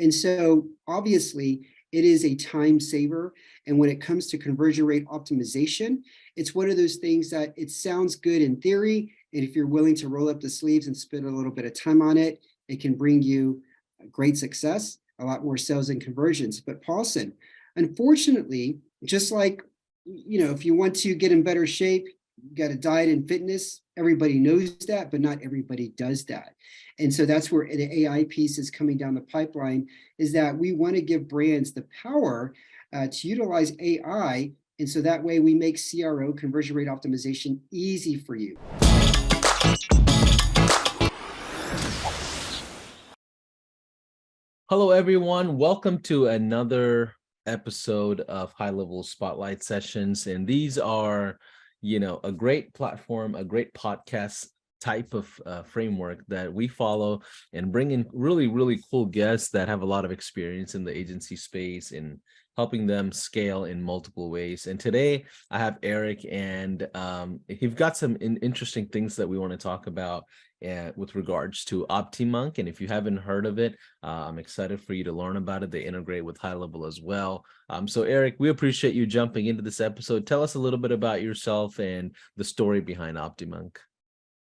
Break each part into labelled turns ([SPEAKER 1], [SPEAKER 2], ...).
[SPEAKER 1] And so obviously it is a time saver. And when it comes to conversion rate optimization, it's one of those things that it sounds good in theory. And if you're willing to roll up the sleeves and spend a little bit of time on it, it can bring you great success, a lot more sales and conversions. But Paulson, unfortunately, just like, if you want to get in better shape, you got to diet and fitness. Everybody knows that, but not everybody does that. And so that's where the AI piece is coming down the pipeline, is that we want to give brands the power to utilize AI. And so that way we make CRO, conversion rate optimization, easy for you.
[SPEAKER 2] Hello, everyone. Welcome to another episode of High Level Spotlight Sessions. And these are, a great platform, a great podcast type of framework that we follow and bring in really, really cool guests that have a lot of experience in the agency space and helping them scale in multiple ways. And today I have Eric, and he's got some interesting things that we want to talk about with regards to OptiMonk. And if you haven't heard of it, I'm excited for you to learn about it. They integrate with High Level as well. So Eric, we appreciate you jumping into this episode. Tell us a little bit about yourself and the story behind OptiMonk.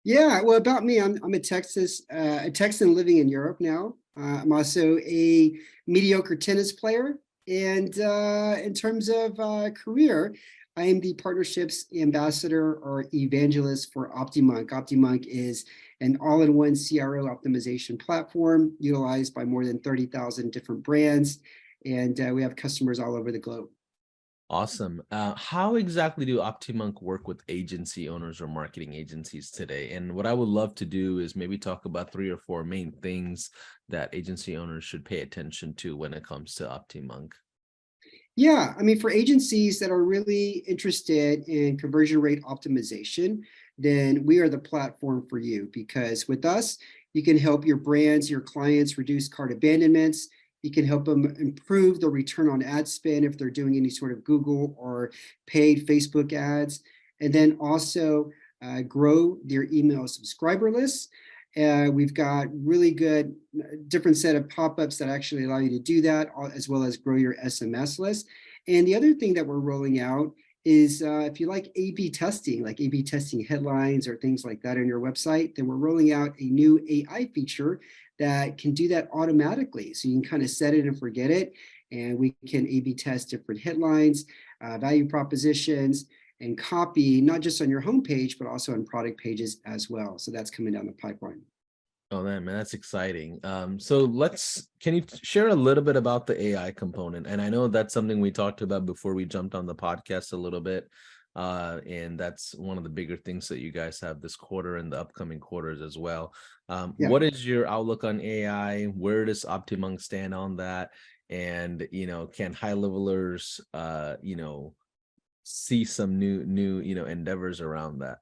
[SPEAKER 1] Yeah, well, about me, I'm a Texan living in Europe now. I'm also a mediocre tennis player. And in terms of career, I am the partnerships ambassador or evangelist for OptiMonk. OptiMonk is an all-in-one CRO optimization platform utilized by more than 30,000 different brands. And we have customers all over the globe.
[SPEAKER 2] Awesome. How exactly do OptiMonk work with agency owners or marketing agencies today? And what I would love to do is maybe talk about 3 or 4 main things that agency owners should pay attention to when it comes to OptiMonk.
[SPEAKER 1] Yeah, I mean, for agencies that are really interested in conversion rate optimization, then we are the platform for you, because with us, you can help your brands, your clients reduce cart abandonments. You can help them improve the return on ad spend if they're doing any sort of Google or paid Facebook ads, and then also grow their email subscriber lists. We've got really good different set of pop-ups that actually allow you to do that, as well as grow your SMS list. And the other thing that we're rolling out is if you like A/B testing, like A/B testing headlines or things like that on your website, then we're rolling out a new AI feature that can do that automatically. So you can kind of set it and forget it, and we can A/B test different headlines, value propositions, and copy, not just on your homepage, but also on product pages as well. So that's coming down the pipeline.
[SPEAKER 2] Oh man, that's exciting. So can you share a little bit about the AI component? And I know that's something we talked about before we jumped on the podcast a little bit. And that's one of the bigger things that you guys have this quarter and the upcoming quarters as well.
[SPEAKER 1] Yeah.
[SPEAKER 2] What is your outlook on AI? Where does OptiMonk stand on that? And, can high levelers, see some new endeavors around that?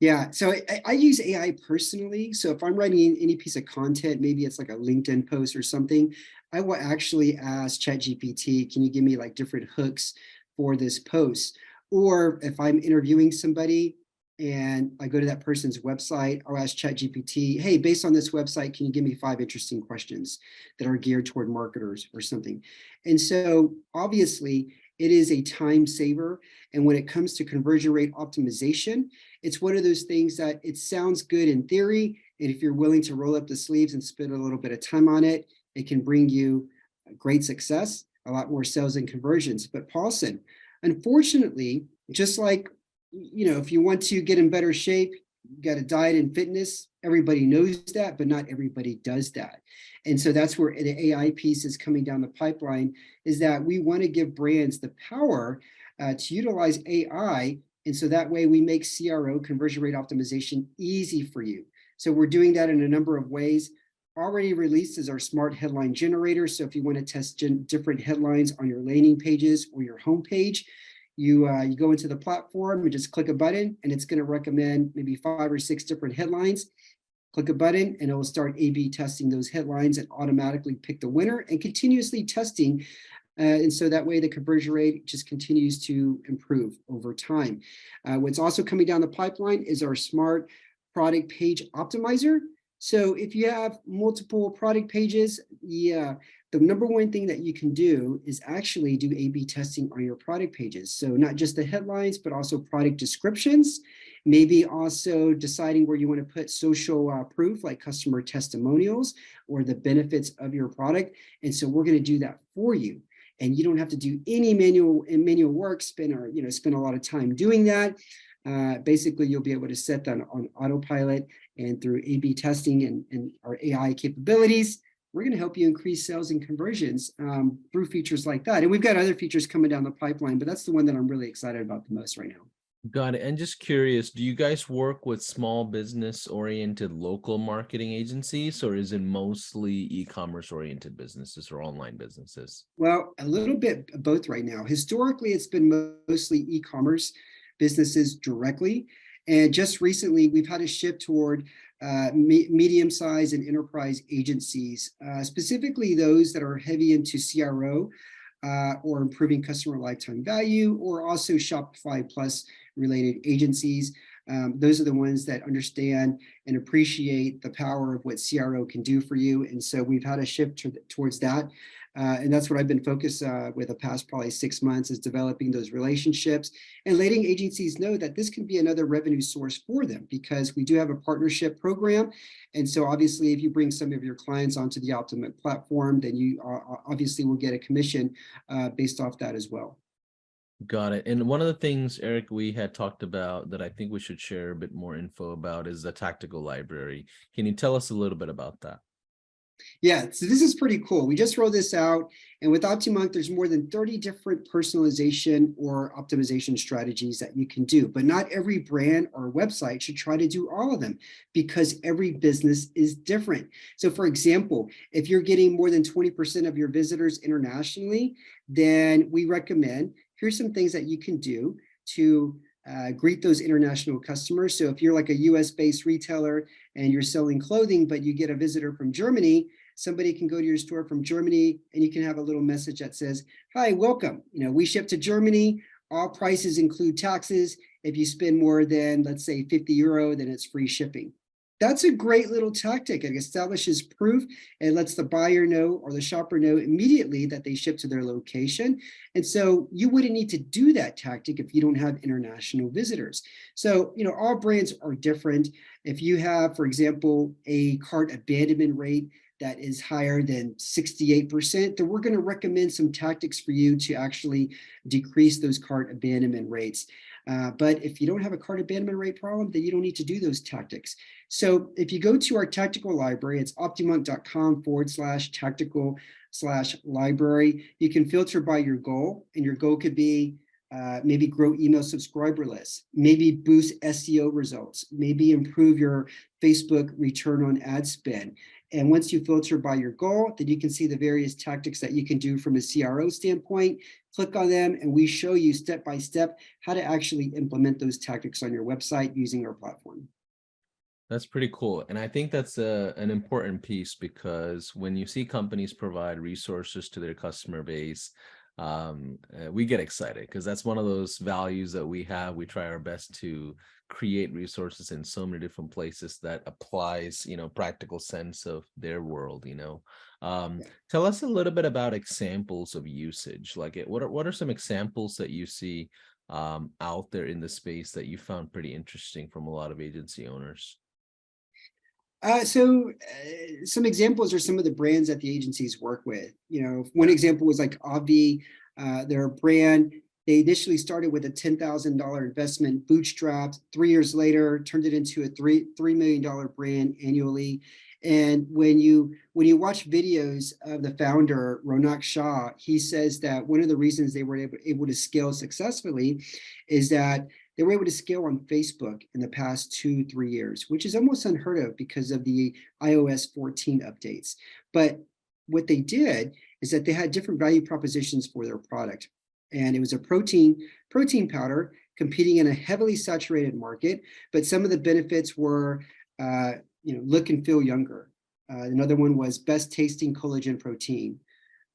[SPEAKER 1] Yeah, so I use AI personally. So if I'm writing any piece of content, maybe it's like a LinkedIn post or something, I will actually ask ChatGPT, can you give me like different hooks for this post? Or if I'm interviewing somebody and I go to that person's website, I'll ask ChatGPT, hey, based on this website, can you give me 5 interesting questions that are geared toward marketers or something? And so obviously it is a time saver. And when it comes to conversion rate optimization, it's one of those things that it sounds good in theory. And if you're willing to roll up the sleeves and spend a little bit of time on it, it can bring you great success, a lot more sales and conversions. But Paulson, unfortunately, just like, if you want to get in better shape, you got to diet and fitness. Everybody knows that, but not everybody does that. And so that's where the AI piece is coming down the pipeline, is that we want to give brands the power to utilize AI. And so that way we make CRO, conversion rate optimization, easy for you. So we're doing that in a number of ways. Already released is our smart headline generator. So if you want to test different headlines on your landing pages or your homepage, you go into the platform and just click a button, and it's going to recommend maybe 5 or 6 different headlines. Click a button and it will start A/B testing those headlines and automatically pick the winner and continuously testing. And so that way the conversion rate just continues to improve over time. What's also coming down the pipeline is our smart product page optimizer. So if you have multiple product pages, yeah, the number one thing that you can do is actually do A/B testing on your product pages. So not just the headlines, but also product descriptions, maybe also deciding where you want to put social proof like customer testimonials or the benefits of your product. And so we're going to do that for you. And you don't have to do any manual work, spend a lot of time doing that. Basically, you'll be able to set that on autopilot, and through A/B testing and our AI capabilities, we're going to help you increase sales and conversions through features like that. And we've got other features coming down the pipeline, but that's the one that I'm really excited about the most right now.
[SPEAKER 2] Got it. And just curious, do you guys work with small business oriented local marketing agencies, or is it mostly e-commerce oriented businesses or online businesses?
[SPEAKER 1] Well, a little bit of both right now. Historically, it's been mostly e-commerce businesses directly. And just recently, we've had a shift toward medium-sized and enterprise agencies, specifically those that are heavy into CRO or improving customer lifetime value, or also Shopify Plus related agencies. Those are the ones that understand and appreciate the power of what CRO can do for you. And so we've had a shift towards that. And that's what I've been focused with the past probably 6 months, is developing those relationships and letting agencies know that this can be another revenue source for them, because we do have a partnership program. And so obviously, if you bring some of your clients onto the OptiMonk platform, then you obviously will get a commission based off that as well.
[SPEAKER 2] Got it. And one of the things, Eric, we had talked about that I think we should share a bit more info about is the tactical library. Can you tell us a little bit about that?
[SPEAKER 1] Yeah, so this is pretty cool. We just rolled this out, and with OptiMonk, there's more than 30 different personalization or optimization strategies that you can do. But not every brand or website should try to do all of them, because every business is different. So for example, if you're getting more than 20% of your visitors internationally, then we recommend, here's some things that you can do to greet those international customers. So if you're like a US-based retailer and you're selling clothing, but you get a visitor from Germany, somebody can go to your store from Germany, and you can have a little message that says, "Hi, welcome. We ship to Germany. All prices include taxes. If you spend more than, let's say, 50 euro, then it's free shipping." That's a great little tactic. It establishes proof and lets the buyer know or the shopper know immediately that they ship to their location. And so you wouldn't need to do that tactic if you don't have international visitors. So, all brands are different. If you have, for example, a cart abandonment rate that is higher than 68%, then we're going to recommend some tactics for you to actually decrease those cart abandonment rates. But if you don't have a cart abandonment rate problem, then you don't need to do those tactics. So if you go to our tactical library, it's optimonk.com/tactical/library. You can filter by your goal, and your goal could be maybe grow email subscriber lists, maybe boost SEO results, maybe improve your Facebook return on ad spend. And once you filter by your goal, then you can see the various tactics that you can do from a CRO standpoint. Click on them, and we show you step by step how to actually implement those tactics on your website using our platform.
[SPEAKER 2] That's pretty cool. And I think that's an important piece, because when you see companies provide resources to their customer base, we get excited, because that's one of those values that we have. We try our best to create resources in so many different places that applies, practical sense of their world. Tell us a little bit about examples of usage. Like, what are some examples that you see out there in the space that you found pretty interesting from a lot of agency owners?
[SPEAKER 1] Some examples are some of the brands that the agencies work with. One example was like Avi. They're a brand. They initially started with a $10,000 investment, bootstrapped. 3 years later, turned it into a $3 million brand annually. And when you watch videos of the founder, Ronak Shah, he says that one of the reasons they were able to scale successfully is that they were able to scale on Facebook in the past 2-3 years, which is almost unheard of because of the iOS 14 updates. But what they did is that they had different value propositions for their product. And it was a protein powder competing in a heavily saturated market, but some of the benefits were look and feel younger. Another one was best tasting collagen protein.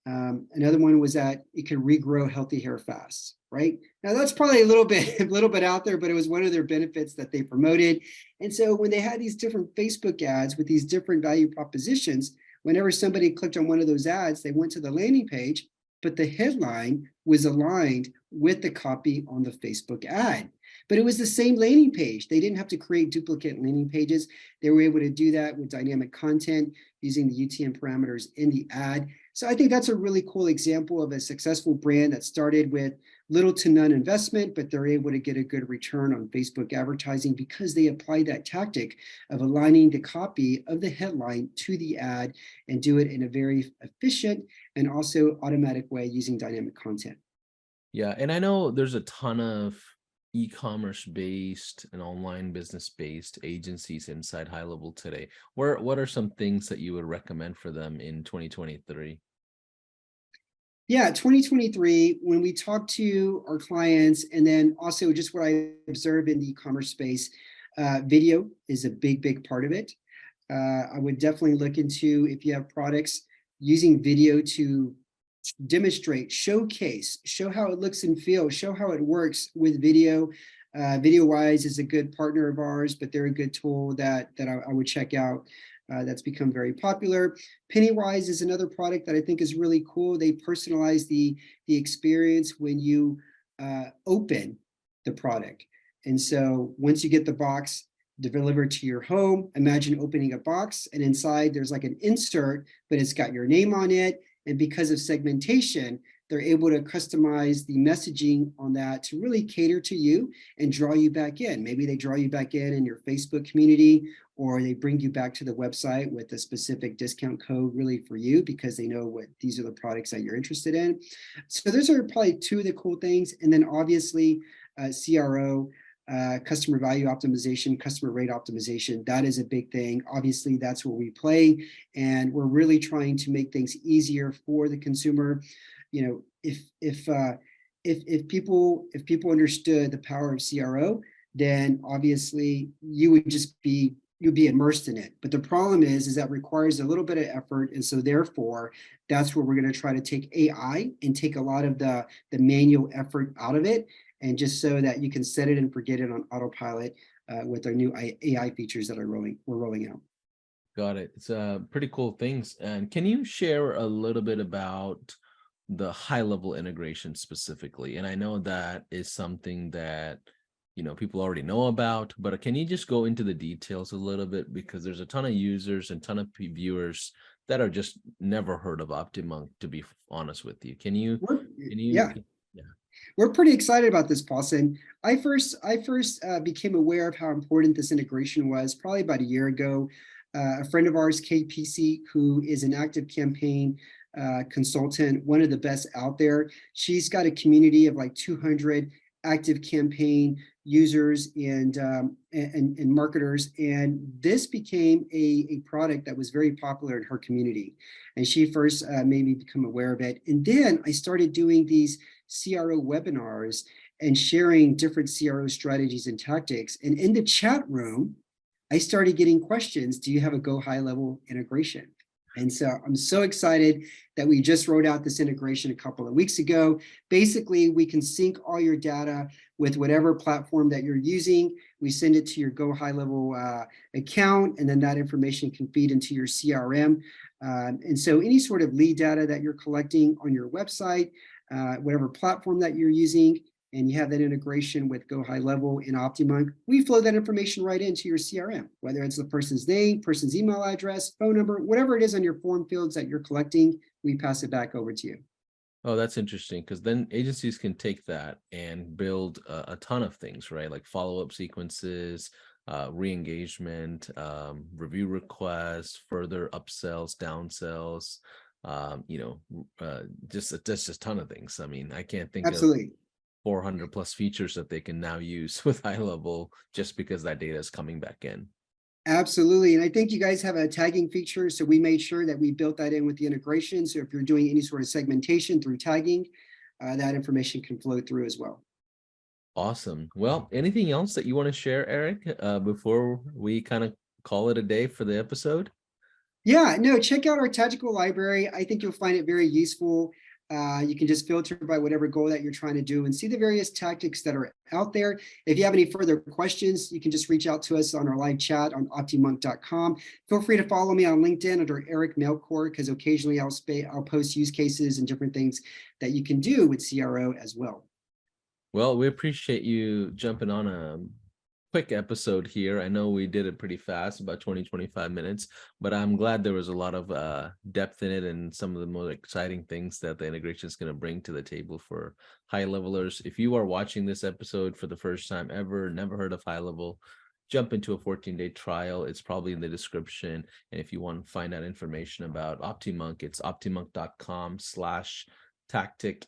[SPEAKER 1] Another one was that it could regrow healthy hair fast, right? Now that's probably a little bit, a little bit out there, but it was one of their benefits that they promoted. And so when they had these different Facebook ads with these different value propositions, whenever somebody clicked on one of those ads, they went to the landing page, but the headline was aligned with the copy on the Facebook ad. But it was the same landing page. They didn't have to create duplicate landing pages. They were able to do that with dynamic content using the UTM parameters in the ad. So I think that's a really cool example of a successful brand that started with little to none investment, but they're able to get a good return on Facebook advertising because they applied that tactic of aligning the copy of the headline to the ad and do it in a very efficient and also automatic way using dynamic content.
[SPEAKER 2] Yeah, and I know there's a ton of e-commerce based and online business based agencies inside High Level today. What are some things that you would recommend for them in 2023?
[SPEAKER 1] Yeah, 2023, when we talk to our clients, and then also just what I observe in the e-commerce space, video is a big part of it. I would definitely look into, if you have products, using video to demonstrate, showcase, show how it looks and feels, show how it works with video. VideoWise is a good partner of ours, but they're a good tool that I would check out. That's become very popular. Pennywise is another product that I think is really cool. They personalize the experience when you open the product. And so once you get the box delivered to your home, imagine opening a box and inside there's like an insert, but it's got your name on it. And because of segmentation, they're able to customize the messaging on that to really cater to you and draw you back in. Maybe they draw you back in your Facebook community, or they bring you back to the website with a specific discount code really for you because they know what these are the products that you're interested in. So those are probably two of the cool things. And then obviously CRO, customer value optimization, customer rate optimization, that is a big thing. Obviously, that's where we play, and we're really trying to make things easier for the consumer. You know, if people understood the power of CRO, then obviously you'd be immersed in it. But the problem is that requires a little bit of effort, and so therefore that's where we're going to try to take AI and take a lot of the manual effort out of it, and just so that you can set it and forget it on autopilot with our new AI features that we're rolling out.
[SPEAKER 2] Got it. It's pretty cool things. And can you share a little bit about the high level integration specifically? And I know that is something that people already know about, but can you just go into the details a little bit, because there's a ton of users and ton of viewers that are just never heard of OptiMonk, to be honest with you. Can you
[SPEAKER 1] Yeah. We're pretty excited about this, Paulson. I first became aware of how important this integration was probably about a year ago. A friend of ours, KPC, who is an active campaign consultant, one of the best out there. She's got a community of like 200 active campaign users and marketers, and this became a product that was very popular in her community. And she first made me become aware of it, and then I started doing these CRO webinars and sharing different CRO strategies and tactics. And in the chat room, I started getting questions. Do you have a Go High Level integration? And so I'm so excited that we just wrote out this integration a couple of weeks ago. Basically, we can sync all your data with whatever platform that you're using. We send it to your Go High Level account, and then that information can feed into your CRM. And so any sort of lead data that you're collecting on your website, whatever platform that you're using, and you have that integration with Go High Level in OptiMonk, we flow that information right into your CRM, whether it's the person's name, person's email address, phone number, whatever it is on your form fields that you're collecting, we pass it back over to you.
[SPEAKER 2] Oh, that's interesting, because then agencies can take that and build a ton of things, right? Like follow-up sequences, re-engagement, review requests, further upsells, downsells, just a ton of things. I mean, I can't think of 400 plus features that they can now use with High Level just because that data is coming back in.
[SPEAKER 1] Absolutely. And I think you guys have a tagging feature. So we made sure that we built that in with the integration. So if you're doing any sort of segmentation through tagging, that information can flow through as well.
[SPEAKER 2] Awesome. Well, anything else that you want to share, Eric, before we kind of call it a day for the episode?
[SPEAKER 1] Yeah, no, check out our tactical library. I think you'll find it very useful. You can just filter by whatever goal that you're trying to do and see the various tactics that are out there. If you have any further questions, you can just reach out to us on our live chat on OptiMonk.com. Feel free to follow me on LinkedIn under Eric Melchor, because occasionally I'll post use cases and different things that you can do with CRO as well.
[SPEAKER 2] Well, we appreciate you jumping on a quick episode here. I know we did it pretty fast, about 20-25 minutes, but I'm glad there was a lot of depth in it and some of the more exciting things that the integration is going to bring to the table for high levelers. If you are watching this episode for the first time ever, never heard of high level, jump into a 14-day trial. It's probably in the description. And if you want to find out information about OptiMonk, it's optimonk.com/tactic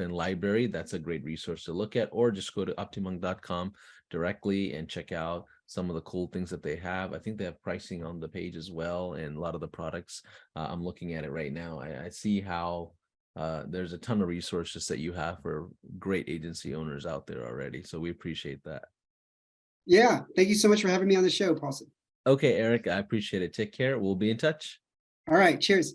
[SPEAKER 2] library. That's a great resource to look at, or just go to optimonk.com directly and check out some of the cool things that they have. I think they have pricing on the page as well, and a lot of the products. I'm looking at it right now. I see how there's a ton of resources that you have for great agency owners out there already. So we appreciate that.
[SPEAKER 1] Yeah, thank you so much for having me on the show, Paulson.
[SPEAKER 2] Okay, Eric, I appreciate it. Take care. We'll be in touch.
[SPEAKER 1] All right, cheers.